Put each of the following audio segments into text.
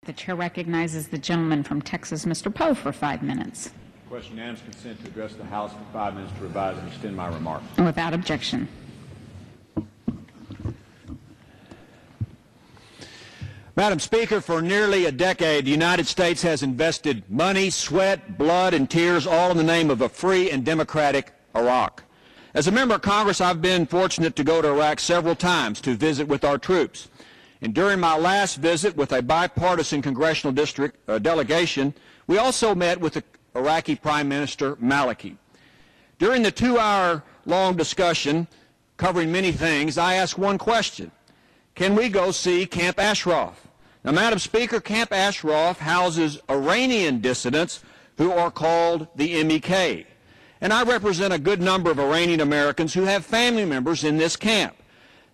The chair recognizes the gentleman from Texas, Mr. Poe, for 5 minutes. Question unanimous consent to address the House for 5 minutes to revise and extend my remarks. Without objection. Madam Speaker, for nearly a decade, the United States has invested money, sweat, blood, and tears, all in the name of a free and democratic Iraq. As a member of Congress, I've been fortunate to go to Iraq several times to visit with our troops. And during my last visit with a bipartisan congressional delegation, we also met with the Iraqi Prime Minister Maliki. During the 2-hour-long discussion covering many things, I asked one question: can we go see Camp Ashraf? Now, Madam Speaker, Camp Ashraf houses Iranian dissidents who are called the MEK. And I represent a good number of Iranian Americans who have family members in this camp.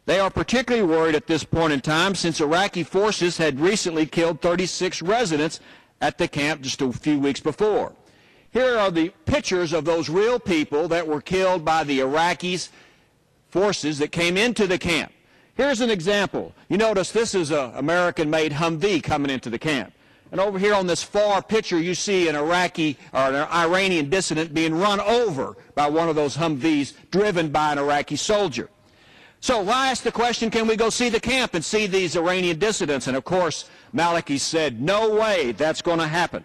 They are particularly worried at this point in time since Iraqi forces had recently killed 36 residents at the camp just a few weeks before. Here are the pictures of those real people that were killed by the Iraqis forces that came into the camp. Here's an example. You notice this is an American-made Humvee coming into the camp. And over here on this far picture, you see an Iraqi or an Iranian dissident being run over by one of those Humvees driven by an Iraqi soldier. So I asked the question, can we go see the camp and see these Iranian dissidents? And of course, Maliki said, no way that's going to happen.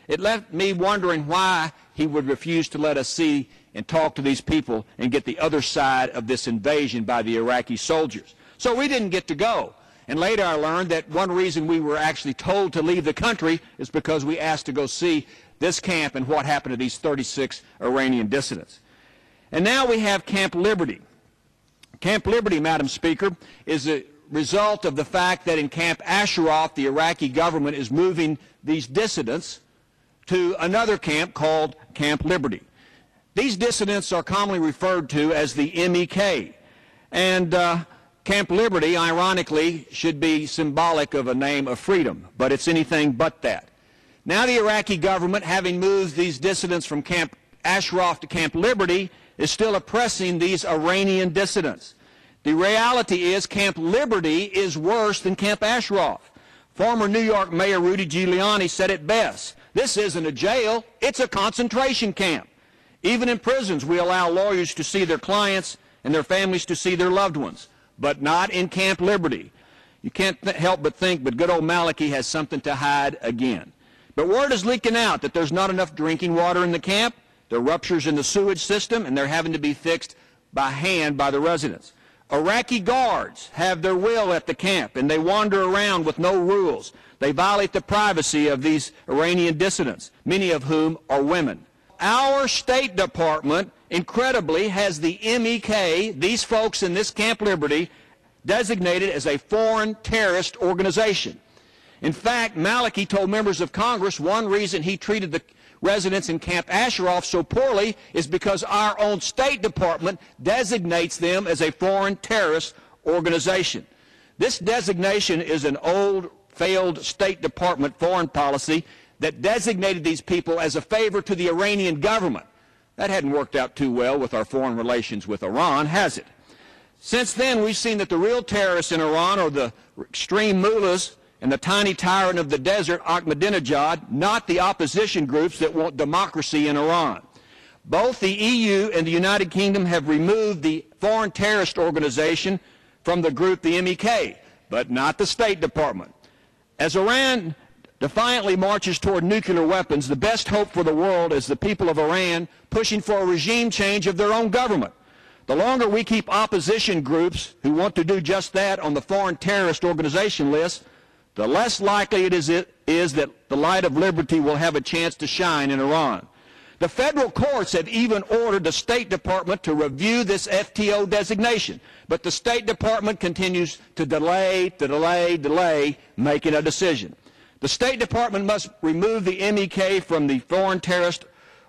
It left me wondering why he would refuse to let us see and talk to these people and get the other side of this invasion by the Iraqi soldiers. So we didn't get to go. And later I learned that one reason we were actually told to leave the country is because we asked to go see this camp and what happened to these 36 Iranian dissidents. And now we have Camp Liberty. Camp Liberty, Madam Speaker, is a result of the fact that in Camp Ashraf, the Iraqi government is moving these dissidents to another camp called Camp Liberty. These dissidents are commonly referred to as the MEK. And Camp Liberty, ironically, should be symbolic of a name of freedom, but it's anything but that. Now the Iraqi government, having moved these dissidents from Camp Ashraf to Camp Liberty, is still oppressing these Iranian dissidents. The reality is Camp Liberty is worse than Camp Ashraf. Former New York Mayor Rudy Giuliani said it best: this isn't a jail, it's a concentration camp. Even in prisons, we allow lawyers to see their clients and their families to see their loved ones, but not in Camp Liberty. You can't help but think, but good old Maliki has something to hide again. But word is leaking out that there's not enough drinking water in the camp. There are ruptures in the sewage system, and they're having to be fixed by hand by the residents. Iraqi guards have their will at the camp, and they wander around with no rules. They violate the privacy of these Iranian dissidents, many of whom are women. Our State Department, incredibly, has the MEK, these folks in this Camp Liberty, designated as a foreign terrorist organization. In fact, Maliki told members of Congress one reason he treated the residents in Camp Ashraf so poorly is because our own State Department designates them as a foreign terrorist organization. This designation is an old, failed State Department foreign policy that designated these people as a favor to the Iranian government. That hadn't worked out too well with our foreign relations with Iran, has it? Since then, we've seen that the real terrorists in Iran are the extreme mullahs and the tiny tyrant of the desert, Ahmadinejad, not the opposition groups that want democracy in Iran. Both the EU and the United Kingdom have removed the foreign terrorist organization from the group, the MEK, but not the State Department. As Iran defiantly marches toward nuclear weapons, the best hope for the world is the people of Iran pushing for a regime change of their own government. The longer we keep opposition groups who want to do just that on the foreign terrorist organization list, the less likely it is that the light of liberty will have a chance to shine in Iran. The federal courts have even ordered the State Department to review this FTO designation, but the State Department continues to delay making a decision. The State Department must remove the MEK from the foreign terrorist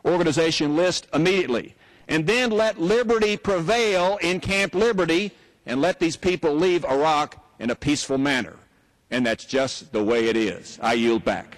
organization list immediately, and then let liberty prevail in Camp Liberty and let these people leave Iraq in a peaceful manner. And that's just the way it is. I yield back.